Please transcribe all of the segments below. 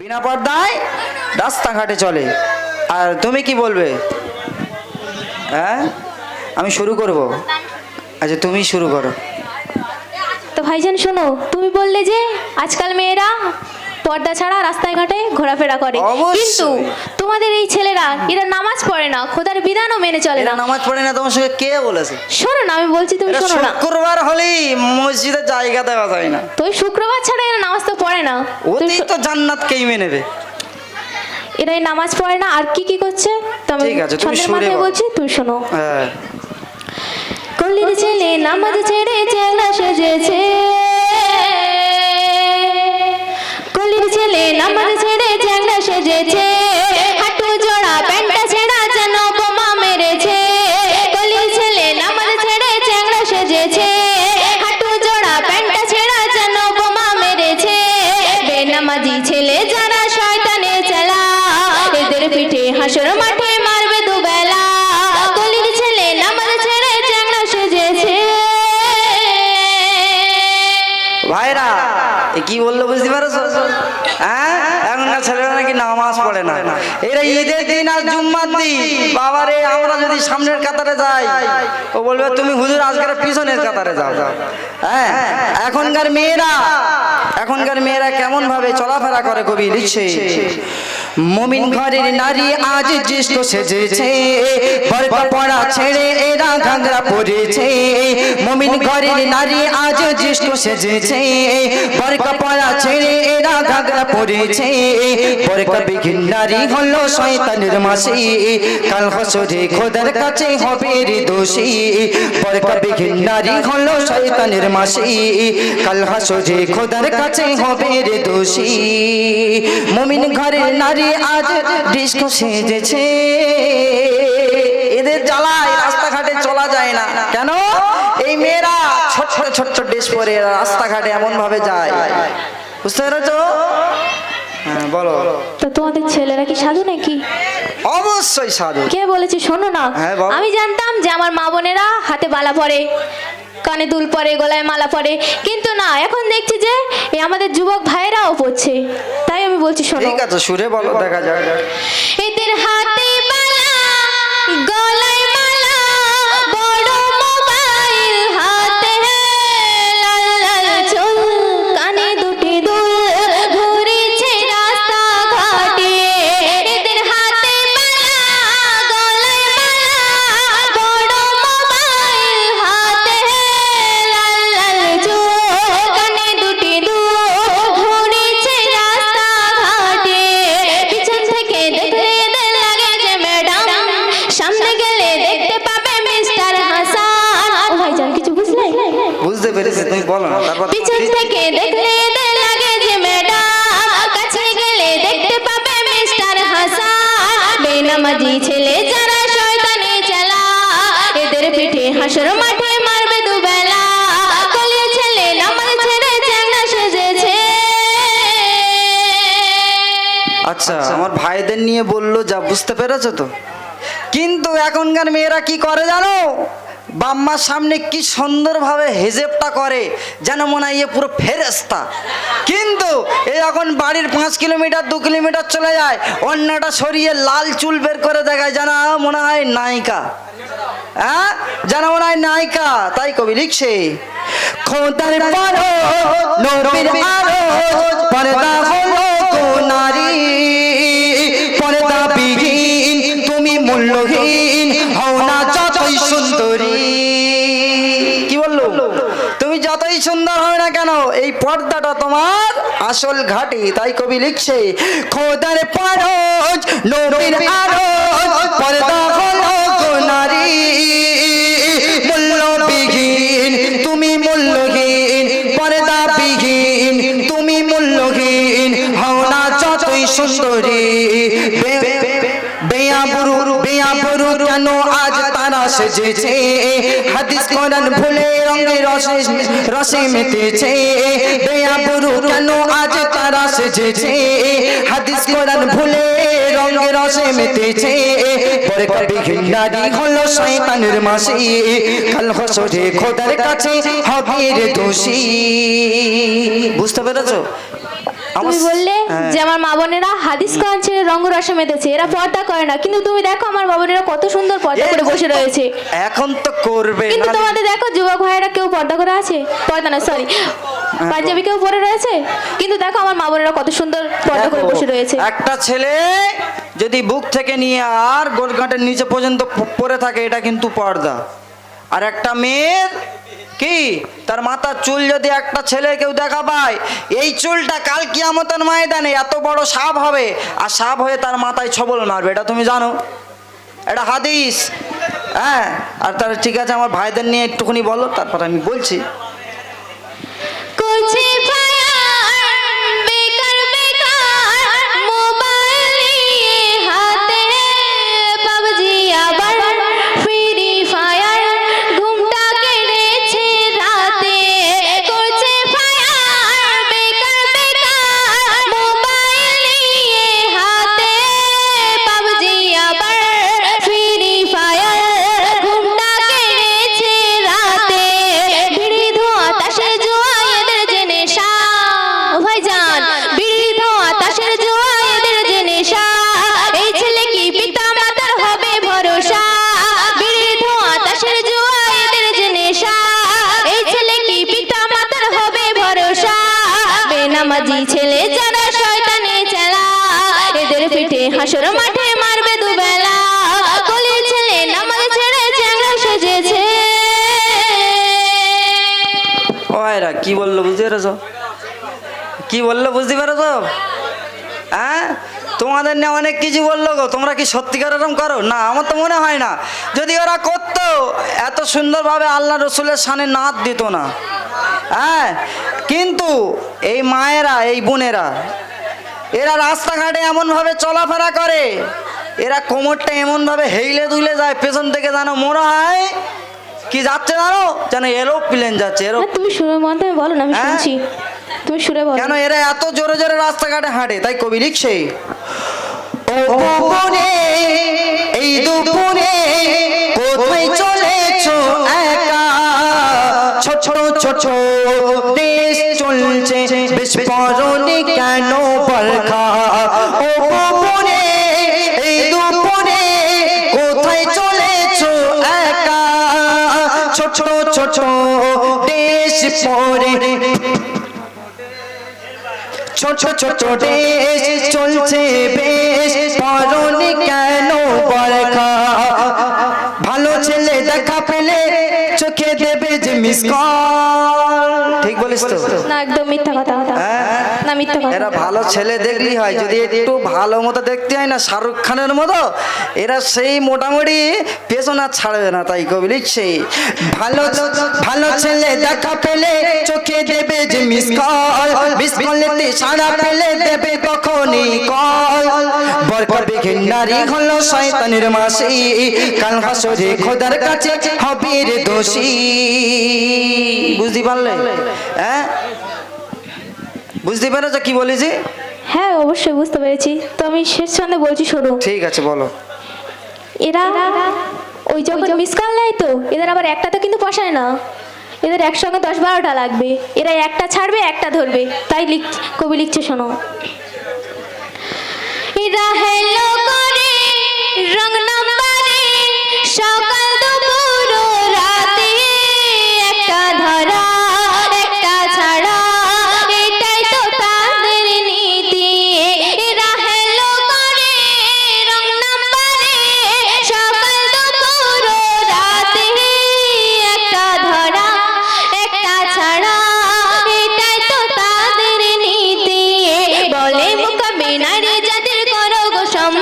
বিনা পর্দায় রাস্তাঘাটে চলে। আর তুমি কি বলবে? হ্যাঁ, আমি শুরু করব? আচ্ছা, তুমি শুরু করো। তো ভাইজান শোনো, তুমি বললে যে আজকাল মেয়েরা পর্দা ছাড়া রাস্তায় ঘাটে ঘোরাফেরা করে, কিন্তু তোমাদের এই ছেলেরা এরা নামাজ পড়ে না, খোদার বিধানও মেনে চলে না। নামাজ পড়ে না তোমার সঙ্গে কে বলেছে? শোনো না, আমি বলছি, তুমি শোনো না। শুক্রবার হলেই মসজিদে জায়গা দেওয়া যায় না। তো শুক্রবার ছাড়া এরা নামাজ তো পড়ে না। ওতেই তো জান্নাত কে মেনে নেবে? এরাই নামাজ পড়ে না, আর কি কি করছে তো আমি ছন্দের মাথায় বলছি, তুমি শোনো। কলির ছেলে নামাজ ছেড়ে চেলা সেজেছে, কলির ছেলে নামাজ ছেড়ে চেলা সেজেছে, হাঁটু জোড়া প্যান্টটা ছেঁড়া যেন বোমা মেরেছে। কলির ছেলে নামাজ ছেড়ে চেলা সেজেছে, হাঁটু জোড়া প্যান্টটা ছেঁড়া যেন বোমা মেরেছে। বেনামাজি ছেলে যারা শয়তানে চালা, এদের পিঠে হাসর মাঠে মারবে দুবেলা। কলির ছেলে নামাজ ছেড়ে চেলা সেজেছে। ভাইরা কি বললো বুঝতে পারছো? হ্যাঁ, এখনকার ছেলেরা নাকি নামাজ পড়ে না। এরা ঈদের দিন আর জুম্মার দিন, বাবারে আমরা যদি সামনের কাতারে যাই, ও বলবে তুমি হুজুর আজকের পিছনের কাতারে যাও। হ্যাঁ, এখনকার মেয়েরা কেমন ভাবে চলাফেরা করে কবি লিখছে, মুমিন ঘরের নারী আজ জ্যেষ্ঠ সেজেছে, বরকা পড়া ছেড়ে এরা ঘাগরা পরেছে। মুমিন ঘরের নারী আজ জ্যেষ্ঠ সেজেছে, বরকা পড়া ছেড়ে এরা ঘাগরা পরেছে। বরকা বিঘিন নারী হলো শয়তানের মাসি, কাল হাসরে খোদার কাছে হবে রে দোষী। বরকা বিঘিন নারী হলো শয়তানের মাসি, কাল হাসরে খোদার কাছে হবে রে দোষী। মুমিন ঘরের নারী আজ ডিস্কো সেজেছে, এদের জ্বালায় রাস্তাঘাটে চলা যায় না। কেন? এই মেয়েরা ছোট ছোট ড্রেস পরে রাস্তাঘাটে এমন ভাবে যায়। বুঝতে পেরেছো? হ্যাঁ, বলো। তো তোমাদের ছেলেরা কি সাধু নাকি? অবশ্যই সাধু। কে বলেছে? শোনো না, আমি জানতাম যে আমার মা বোনেরা হাতে বালা পরে, কানে দুল পরে, গলায় মালা পরে, কিন্তু না, এখন দেখছি যে এই আমাদের যুবক ভাইরাও পড়ছে। তাই আমি বলছি শোনো। ঠিক আছে, সুরে বলো, দেখা যাক। এদের হাতে বালা, গলায় মালা, বড় মোবাইল হাতে, লাল লাল চুল, কানে দুটি দুল, ঘুরেছে রাস্তা ঘাটে। এদের হাতে বালা, গলায় মালা, বড় মোবাইল হাতে, লাল লাল চুল, কানে দুটি দুল, ঘুরেছে রাস্তা ঘাটে। পিছন থেকে দেখলে এদের লাগে যে ম্যাডাম, সামনে গেলে দেখতে পাবে মিস্টার হাসান। ও ভাইজান, কিছু বুঝলে? বুঝতে পেরেছি, তুমি বলো না। তারপর পিছন থেকে দেখলে এদের লাগে যে ম্যাডাম, কাছে গেলে দেখতে পাবে মিস্টার হাসান। বেনামাজি ছেলে যারা শয়তানি চালা, এদের পিঠে হাসর মাঠে মারবে দুবেলা। কলির ছেলে নামাজ ছেড়ে চ্যাংড়া সেজেছে। আচ্ছা, আমার ভাইদের নিয়ে বললো যা, বুঝতে পেরেছো তো? কিন্তু এখনকার মেয়েরা কি করে জানো? বাম্মার সামনে কি সুন্দরভাবে হেজেবটা করে, যেন মনে হয় এ পুরো ফেরেশতা। কিন্তু এই এখন বাড়ির 5 কিলোমিটার 2 কিলোমিটার চলে যায়, অন্যটা সরিয়ে লাল চুল বের করে দেখায়, যেন মনে হয় নায়িকা। হ্যাঁ, যেন মনে হয় নায়িকা। তাই কবি লিখছে, খোদার পারো নবীর আরজ, পর্দা হলো গো নারী, পর্দা বিহীন তুমি মূল্যহীন, হও না যতই সুন্দরী। কি বললো? তুমি যতই সুন্দর হয় না কেন, এই পর্দাটা তোমার আসল ঘাটি। তাই কবি লিখছে, খোদার পারজ নবীর আরজ, পর্দা হলো গো নারী, মূল্যবিহীন তুমি মূল্যহীন, পর্দা বিহীন তুমি মূল্যহীন, হও না যতই সুন্দরী। বেয়াবরু কেন আজ তারা সেজেছে, হাদিস কোরআন ভুলে রঙে রসে মেতেছে। বেয়াবরু কেন আজ তারা সেজেছে, হাদিস কোরআন ভুলে রঙে রসে মেতেছে। বরকা বিহীন নারী হলো শয়তানের মাসি, কাল হাসরে খোদার কাছে হবে রে দোষী। বুঝতে পেরেছো? তুমি বললে হ্যাঁ। যে আমার মা বোনেরা হাদিস কোরআন ছেড়ে রঙ রসে মেতেছে, এরা পর্দা করে না, কিন্তু তুমি দেখো আমার মা বোনেরা কত সুন্দর পর্দা করে বসে রয়েছে। এখন তো করবে কিন্তু না। তোমাদের দেখো যুবক ভাইয়েরা কেউ পর্দা করে আছে, পর্দা না সরি পাঞ্জাবি কেউ পরে রয়েছে, কিন্তু দেখো আমার মা বোনেরা কত সুন্দর পর্দা করে দেখো, বসে রয়েছে। একটা ছেলে যদি বুক থেকে নিয়ে আর গোলগাঁটের নিচে পর্যন্ত পরে থাকে এটা কিন্তু পর্দা। আর একটা মেয়ের কি তার মাথার চুল যদি একটা ছেলে কেউ দেখা পায়, এই চুলটা কাল কিয়ামতের ময়দানে এত বড় সাপ হবে, আর সাপ হয়ে তার মাথায় ছবল মারবে, এটা তুমি জানো? এটা হাদিস। হ্যাঁ, আর তার ঠিক আছে, আমার ভাইদের নিয়ে একটুখানি বলো, তারপর আমি বলছি। করছে ফায়ার বেকার বেকার মোবাইল নিয়ে হাতে, পাবজি আবার ফ্রি ফায়ার ঘুমটা কেড়েছে রাতে। করছে ফায়ার বেকার বেকার মোবাইল নিয়ে হাতে, পাবজি আবার ফ্রি ফায়ার ঘুমটা কেড়েছে রাতে। বিড়ি ধোঁয়া তাসের জোয়া এদের যে নেশা, ও ভাইজান বিড়ি ধোঁয়া তাসের জোয়া এদের যে নেশা, এই ছেলে কি পিতা মাতার হবে ভরসা। বিড়ি ধোঁয়া তাসের জোয়া এদের যে নেশা, এই ছেলে কি পিতা মাতার হবে ভরসা। বেনামাজি ছেলে যারা শয়তানে চেলা, এদের পিঠে হাসর মাঠে মারবে দুবেলা। কলির ছেলে নামাজ ছেড়ে চ্যাংড়া সেজেছে। ও ভাইরা কি বললো বুঝতে পেরেছো? কি বললো বুঝতে পেরেছো? হ্যাঁ, তোমাদের নিয়ে অনেক কিছু বললো গো, তোমরা কি সত্যিকার এরকম করো? না, আমার তো মনে হয় না। যদি ওরা করতো এত সুন্দরভাবে আল্লাহ রসুলের সামনে নাচ দিত না। হ্যাঁ, কিন্তু এই মায়েরা, এই বোনেরা, এরা রাস্তাঘাটে এমনভাবে চলাফেরা করে, এরা কোমরটা এমনভাবে হেইলে দুলে যায়, পেছন থেকে যেন মনে হয় কি যাচ্ছে জানো, যেন এরোপ্লেন যাচ্ছে। না, তুমি সুরের মাধ্যমে বলো না, আমি হ্যাঁ? শুনছি, তুমি সুরে বলো। কেন এরা এত জোরে জোরে রাস্তাঘাটে হাঁটে? তাই কবি লিখছে, ও দুপুরে, এই দুপুরে কোথায় চলেছো একা, ছোট ছোট দেশ চলছে বিস্ফোরণে কেন বরখা। ও দুপুরে, এই দুপুরে কোথায় চলেছো একা, ছোট ছোট দেশ পড়ে, ছোট ছোট দেশ চলছে বেশ, পরনে কেন বরখা। ভালো ছেলে দেখা পেলে চোখে দেবে যে মিস কল। ঠিক বলিস তো? না, একদম মিথ্যা কথা। হ্যাঁ? না, মিথ্যা কথা। এরা ভালো ছেলে দেখলেই হয়, যদি একটু ভালো মতো দেখতে হয় না শাহরুখ খানের মতো, এরা সেই মোটামুটি পেছন আর ছাড়বে না। তাই কবি লিখছে, ভালো ভালো ছেলে দেখা পেলে চোখে দেবে যে মিস কল, মিস কলেতে সাড়া পেলে দেবে কখনই কল। বর করবে ঘেন্নারি হলো শয়তানের মাসি, কাল হাসরে খোদার কাছে হবে রে দোষী। বুঝতে পারলে? হ্যাঁ, বুঝতে পেরেছো কি বলেছি? হ্যাঁ, অবশ্যই বুঝতে পেরেছি। তো আমি শেষ ছন্দে বলছি, শোনো। ঠিক আছে, বলো। এরা ওই যখন মিস কল নেয় তো এদের আবার একটা তো কিন্তু পোষায় না, এদের একসঙ্গে 10-12টা লাগবে। এরা একটা ছাড়বে একটা ধরবে, তাই কবি লিখছে, শোনো। এরা হেলো করে রং নাম্বারে সকাল দুপুর ও রাতে, একটা ধরা একটা ছাড়া এটাই তো তাদের নীতি। এরা হেলো করে রং নাম্বারে সকাল দুপুর ও রাতে, একটা ধরা একটা ছাড়া এটাই তো তাদের নীতি। বলে মুখ বিনারে যাদের করো গো সম,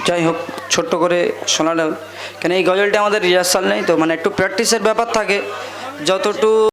যাই হোক ছোট্ট করে শোনালাম, কেন এই গজলটা আমাদের রিহার্সাল নেই তো, মানে একটু প্র্যাকটিসের ব্যাপার থাকে, যতটুকু